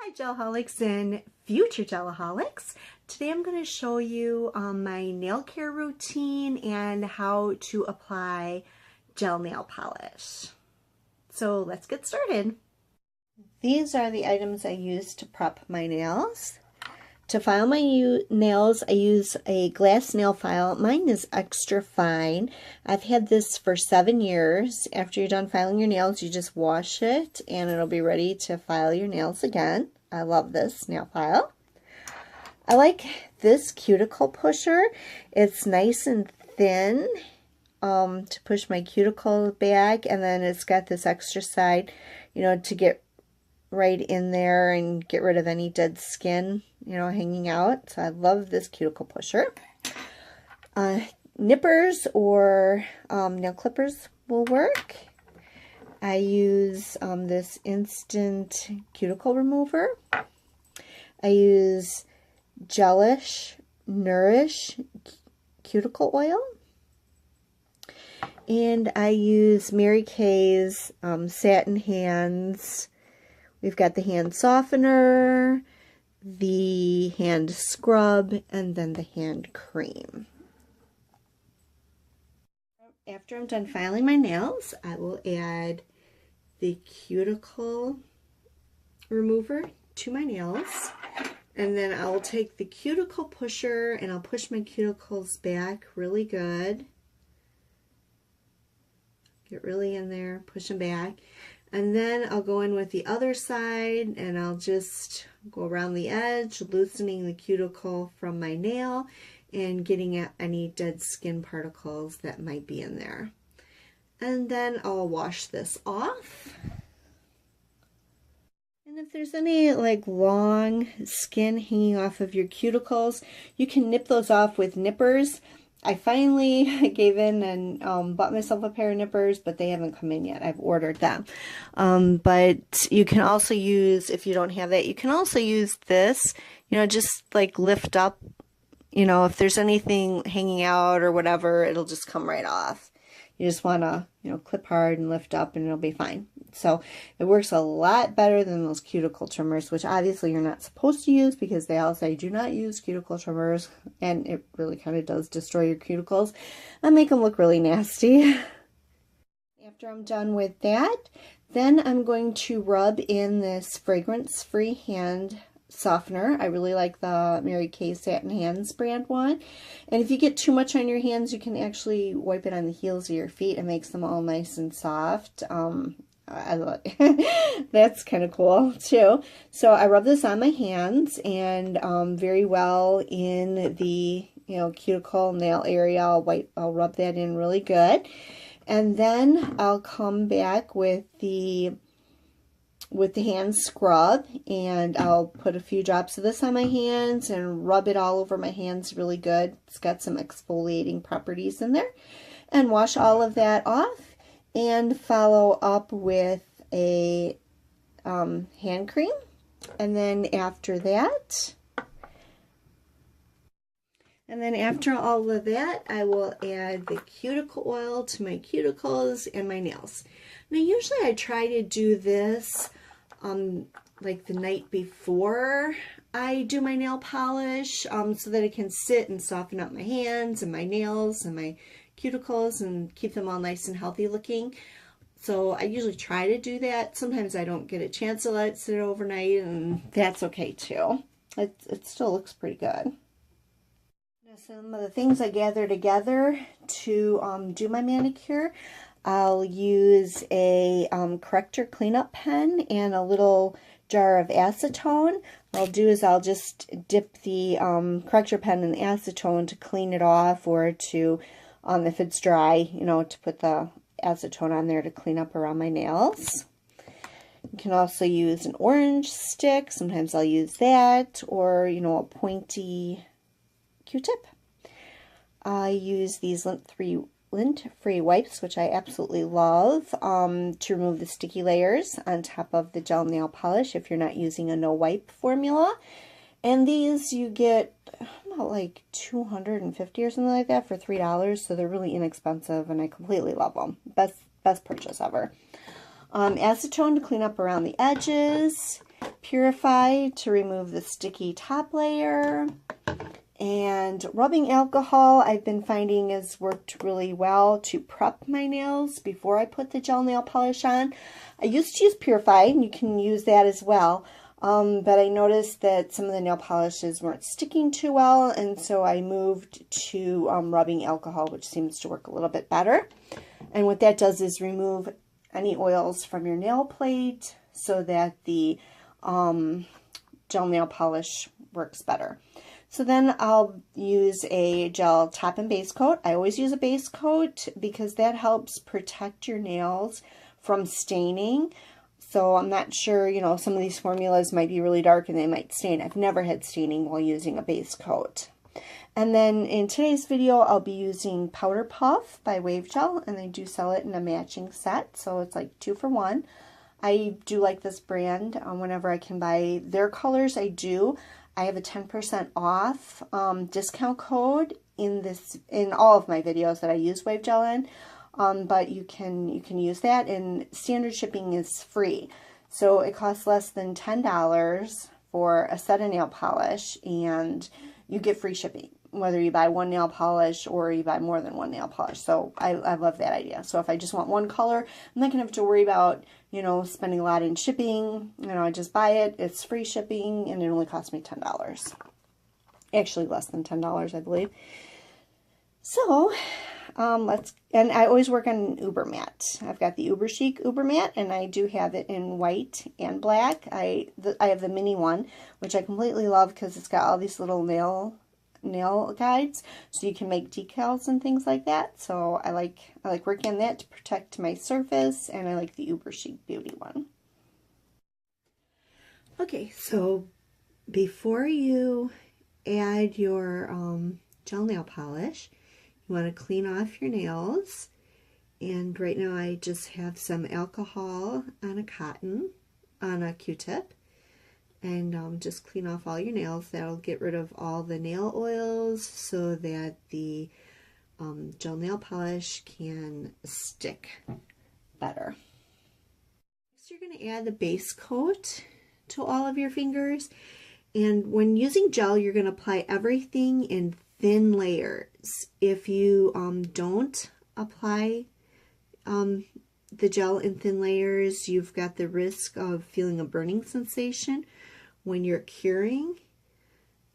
Hi Gelaholics and future Gelaholics. Today I'm going to show you my nail care routine and how to apply gel nail polish. So let's get started. These are the items I use to prep my nails. To file my nails, I use a glass nail file. Mine is extra fine. I've had this for 7 years. After you're done filing your nails, you just wash it and it'll be ready to file your nails again. I love this nail file. I like this cuticle pusher. It's nice and thin to push my cuticle back, and then it's got this extra side, to get right in there and get rid of any dead skin, hanging out. So I love this cuticle pusher. Nippers or nail clippers will work. I use this instant cuticle remover. I use Gelish, Nourish cuticle oil. And I use Mary Kay's Satin hands. We've got the hand softener, the hand scrub, and then the hand cream. After I'm done filing my nails, I will add the cuticle remover to my nails. And then I'll take the cuticle pusher and I'll push my cuticles back really good. Get really in there, push them back. And then I'll go in with the other side and I'll just go around the edge, loosening the cuticle from my nail and getting at any dead skin particles that might be in there. And then I'll wash this off. And if there's any long skin hanging off of your cuticles, you can nip those off with nippers. I finally gave in and bought myself a pair of nippers, but they haven't come in yet. I've ordered them. But you can also use, if you don't have that, you can also use this, just lift up, if there's anything hanging out or whatever, it'll just come right off. You just want to, clip hard and lift up and it'll be fine. So it works a lot better than those cuticle trimmers, which obviously you're not supposed to use because they all say do not use cuticle trimmers, and it really kind of does destroy your cuticles and make them look really nasty. After I'm done with that, then I'm going to rub in this fragrance-free hand softener. I really like the Mary Kay Satin Hands brand one. And if you get too much on your hands, you can actually wipe it on the heels of your feet. It makes them all nice and soft. I love that's kind of cool too. So I rub this on my hands and very well in the cuticle nail area. I'll rub that in really good, and then I'll come back with the hand scrub and I'll put a few drops of this on my hands and rub it all over my hands really good. It's got some exfoliating properties in there, and wash all of that off and follow up with a hand cream. And then after that, after all of that, I will add the cuticle oil to my cuticles and my nails. Now usually I try to do this the night before I do my nail polish, so that it can sit and soften up my hands and my nails and my cuticles and keep them all nice and healthy looking. So I usually try to do that. Sometimes I don't get a chance to let it sit overnight, and that's okay too. It still looks pretty good. Now some of the things I gather together to do my manicure, I'll use a corrector cleanup pen and a little jar of acetone. What I'll do is I'll just dip the corrector pen in acetone to clean it off, or to if it's dry, to put the acetone on there to clean up around my nails. You can also use an orange stick. Sometimes I'll use that, or, a pointy Q-tip. I use these lint-free wipes, which I absolutely love, to remove the sticky layers on top of the gel nail polish if you're not using a no-wipe formula. And these you get about 250 or something like that for $3, so they're really inexpensive and I completely love them. Best purchase ever. Acetone to clean up around the edges. Purify to remove the sticky top layer. And rubbing alcohol I've been finding has worked really well to prep my nails before I put the gel nail polish on. I used to use Purify, and you can use that as well. But I noticed that some of the nail polishes weren't sticking too well, and so I moved to rubbing alcohol, which seems to work a little bit better. And what that does is remove any oils from your nail plate so that the gel nail polish works better. So then I'll use a gel top and base coat. I always use a base coat because that helps protect your nails from staining. So I'm not sure, you know, some of these formulas might be really dark and they might stain. I've never had staining while using a base coat. And then in today's video, I'll be using Powder Puff by Wavegel, and they do sell it in a matching set, so it's like 2 for 1. I do like this brand. Whenever I can buy their colors, I do. I have a 10% off discount code in all of my videos that I use Wavegel in, but you can use that, and standard shipping is free. So it costs less than $10 for a set of nail polish, and you get free shipping, whether you buy one nail polish or you buy more than one nail polish. So I love that idea. So if I just want one color, I'm not going to have to worry about, you know, spending a lot in shipping. You know, I just buy it, it's free shipping, and it only costs me $10. Actually less than $10, I believe. So, and I always work on an Uber mat. I've got the Uber Chic Uber mat, and I do have it in white and black. I have the mini one, which I completely love because it's got all these little nail guides, so you can make decals and things like that. So I like working on that to protect my surface, and I like the Uber Chic Beauty one. Okay, so before you add your gel nail polish, you want to clean off your nails. And right now I just have some alcohol on a Q-tip, and just clean off all your nails. That'll get rid of all the nail oils so that the gel nail polish can stick better. Next, you're going to add the base coat to all of your fingers, and when using gel, you're going to apply everything in thin layers. If you don't apply the gel in thin layers, you've got the risk of feeling a burning sensation when you're curing.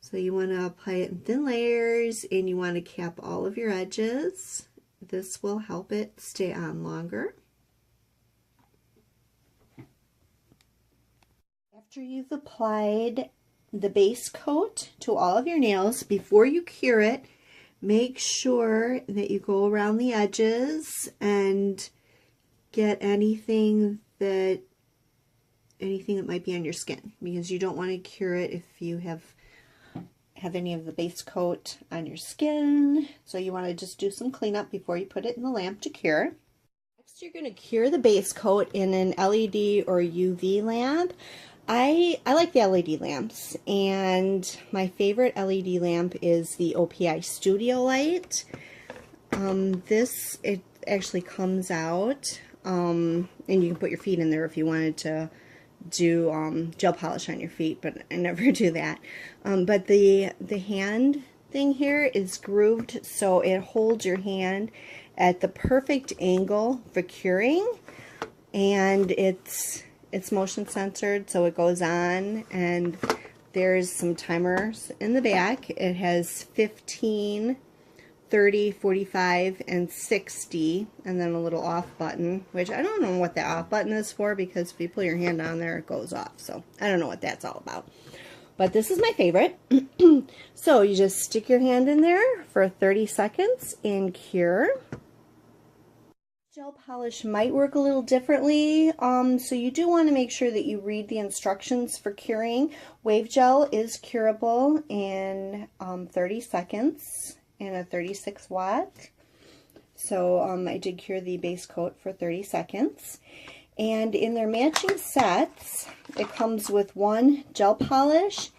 So you want to apply it in thin layers, and you want to cap all of your edges. This will help it stay on longer. After you've applied the base coat to all of your nails, before you cure it, make sure that you go around the edges and get anything that might be on your skin, because you don't want to cure it if you have any of the base coat on your skin. So you want to just do some cleanup before you put it in the lamp to cure. Next, you're going to cure the base coat in an LED or UV lamp. I like the LED lamps, and my favorite LED lamp is the OPI Studio Light. It actually comes out, and you can put your feet in there if you wanted to do gel polish on your feet, but I never do that. But the hand thing here is grooved so it holds your hand at the perfect angle for curing, and it's motion censored, so it goes on, and there's some timers in the back. It has 15, 30, 45, and 60, and then a little off button, which I don't know what the off button is for, because if you pull your hand on there, it goes off. So I don't know what that's all about. But this is my favorite. So you just stick your hand in there for 30 seconds and cure. Gel polish might work a little differently, so you do want to make sure that you read the instructions for curing. Wavegel is curable in 30 seconds in a 36 watt. So I did cure the base coat for 30 seconds. And in their matching sets, it comes with one gel polish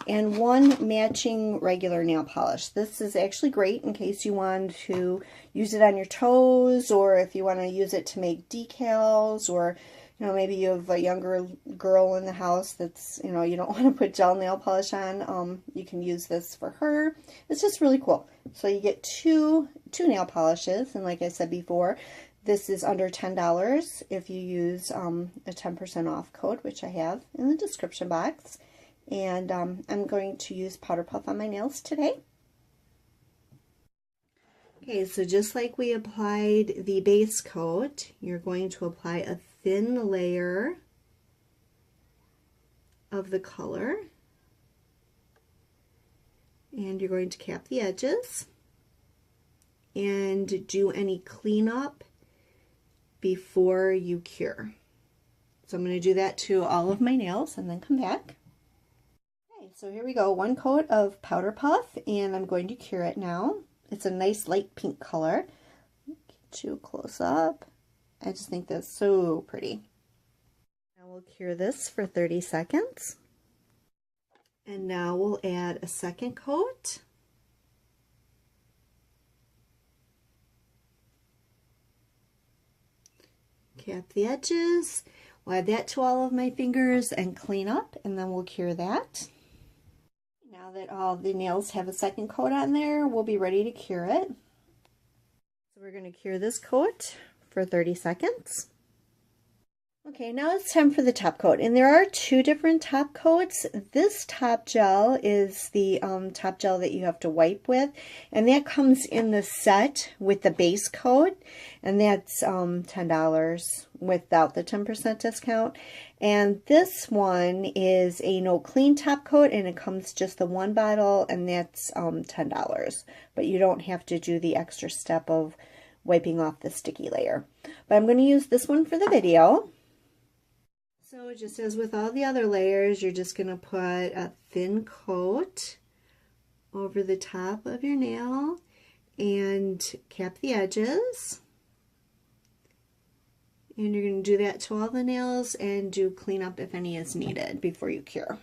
and one matching regular nail polish. This is actually great in case you want to use it on your toes, or if you want to use it to make decals, or You know, maybe you have a younger girl in the house that's, you know, you don't want to put gel nail polish on. You can use this for her. It's just really cool. So you get two nail polishes, and like I said before, this is under $10 if you use a 10% off code, which I have in the description box. And I'm going to use Powder Puff on my nails today. Okay, so just like we applied the base coat, you're going to apply a thin layer of the color. And you're going to cap the edges and do any cleanup before you cure. So I'm going to do that to all of my nails and then come back. Okay, so here we go. One coat of Powder Puff, and I'm going to cure it now. It's a nice light pink color. Get you close up. I just think that's so pretty. Now we'll cure this for 30 seconds. And now we'll add a second coat. Cap the edges. We'll add that to all of my fingers and clean up, and then we'll cure that. Now that all the nails have a second coat on there, we'll be ready to cure it. So we're going to cure this coat for 30 seconds. Okay, now it's time for the top coat, and there are two different top coats. This top gel is the top gel that you have to wipe with, and that comes in the set with the base coat, and that's $10 without the 10% discount. And this one is a no clean top coat, and it comes just the one bottle, and that's $10. But you don't have to do the extra step of wiping off the sticky layer. But I'm going to use this one for the video. So just as with all the other layers, you're just going to put a thin coat over the top of your nail and cap the edges. And you're going to do that to all the nails and do cleanup if any is needed before you cure.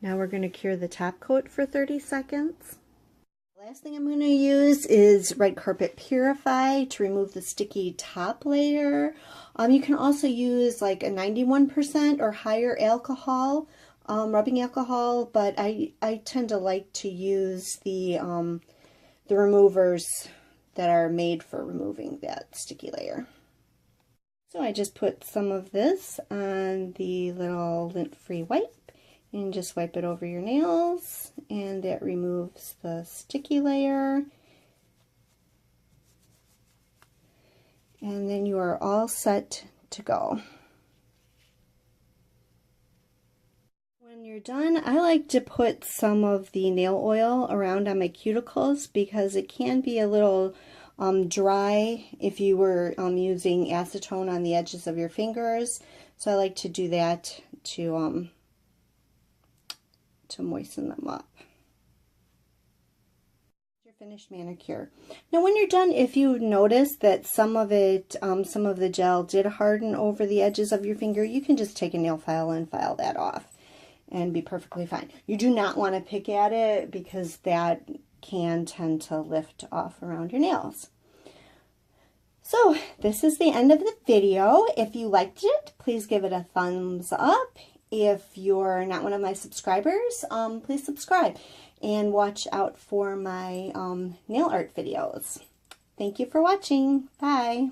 Now we're going to cure the top coat for 30 seconds. Last thing I'm going to use is Red Carpet Purify to remove the sticky top layer. You can also use like a 91% or higher alcohol, rubbing alcohol, but I tend to like to use the removers that are made for removing that sticky layer. So I just put some of this on the little lint-free wipe and just wipe it over your nails, and that removes the sticky layer. And then you are all set to go. When you're done, I like to put some of the nail oil around on my cuticles because it can be a little dry if you were using acetone on the edges of your fingers. So I like to do that to moisten them up. Your finished manicure. Now when you're done, if you notice that some of the gel did harden over the edges of your finger, you can just take a nail file and file that off and be perfectly fine. You do not want to pick at it because that can tend to lift off around your nails. So this is the end of the video. If you liked it, please give it a thumbs up. If you're not one of my subscribers, please subscribe and watch out for my nail art videos. Thank you for watching. Bye.